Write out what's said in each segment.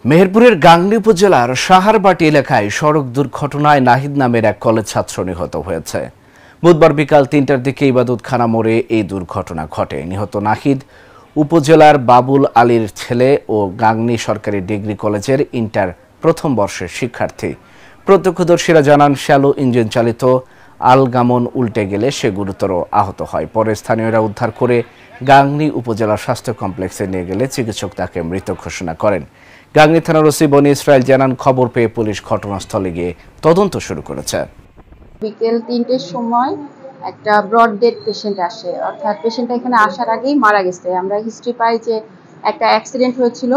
মেহেরপুরের গাংনী উপজেলার সাহারবাটি এলাকায় সড়ক দুর্ঘটনায় নাহিদ নামের এক কলেজ ছাত্র নিহত হয়েছে। বুধবার বিকাল ৩টার দিকে ইবাদতখানা মোড়ে এই দুর্ঘটনা ঘটে। নিহত নাহিদ উপজেলার বাবুল আলীর ছেলে ও গাংনী সরকারি ডিগ্রি কলেজের ইন্টার প্রথম বর্ষের শিক্ষার্থী। প্রত্যক্ষদর্শীরা জানান, শ্যালো ইঞ্জিন চালিত আলগামন উল্টে গেলে সে গুরুতর আহত হয়। পরে স্থানীয়রা উদ্ধার করে গাংনী উপজেলা স্বাস্থ্য কমপ্লেক্সে নিয়ে গেলে চিকিৎসক তাকে মৃত ঘোষণা করেন। গাংনী থানার ওসি বনি ইসরায়েল জানান, খবর পেয়ে পুলিশ ঘটনাস্থলে গিয়ে তদন্ত শুরু করেছে। বিকেল ৩টের সময় একটা ব্রড ডেড পেশেন্ট আসে, অর্থাৎ পেশেন্টটা এখানে আসার আগেই মারা গেছে। আমরা হিস্ট্রি পাই যে একটা অ্যাক্সিডেন্ট হয়েছিল,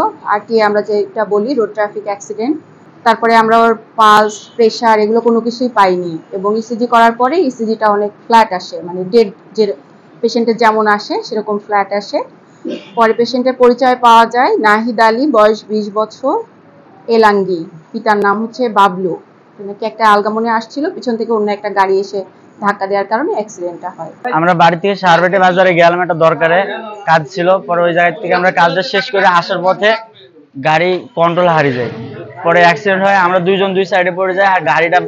আমরা যেটা বলি রোড ট্রাফিক অ্যাক্সিডেন্ট। তারপরে আমরা ওর পালস, প্রেশার এগুলো কোনো কিছুই পাইনি, এবং ইসিজি করার পরে ইসিজিটা অনেক ফ্ল্যাট আসে, মানে ডেড যে পেশেন্টের যেমন আসে সেরকম ফ্ল্যাট আসে। পরে পেশেন্টের পরিচয় পাওয়া যায় নাহিদ আলী, বয়স ২০ বছর, এলাঙ্গি। পিতার নাম হচ্ছে বাবলু। নাকি একটা আলগামনে আসছিল, পিছন থেকে অন্য একটা গাড়ি এসে ধাক্কা দেওয়ার কারণে অ্যাক্সিডেন্টটা হয়। আমরা বাড়ি থেকে সাহারবাটি বাজারে গেলাম, একটা দরকারে কাজ ছিল। পরে ওই জায়গা থেকে আমরা কাজটা শেষ করে আসার পথে গাড়ি কন্ট্রোল হারিয়ে যায়। পরে অ্যাক্সিডেন্ট হয়, আমরা দুইজন দুই সাইডে পড়ে যাই, আর গাড়িটা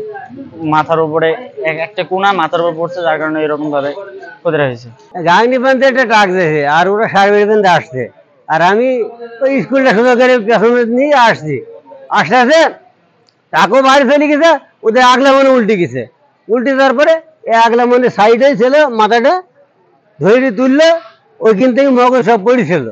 মাথার উপরে একটা কোনা মাথার উপর পড়ছে, যার কারণে এরকম ভাবে ক্ষতি হয়েছে। গাংনী প্রান্তে একটা ট্রাক দিয়েছে, আর ওরা সাহারবাটি প্রান্তে আসছে, আর আমি ওই স্কুলটা সোজা করে পেছনে নিয়ে আসছি। আসতে আসতে ট্রাকও বাড়ি ফেলে গেছে, ওদের আগলা মনে উল্টে গেছে। উল্টে যাওয়ার পরে এই আগলা মনে সাইডে ছিল, মাথাটা ধরে তুললো, ওইখান থেকে মগজ সব পড়েছিল।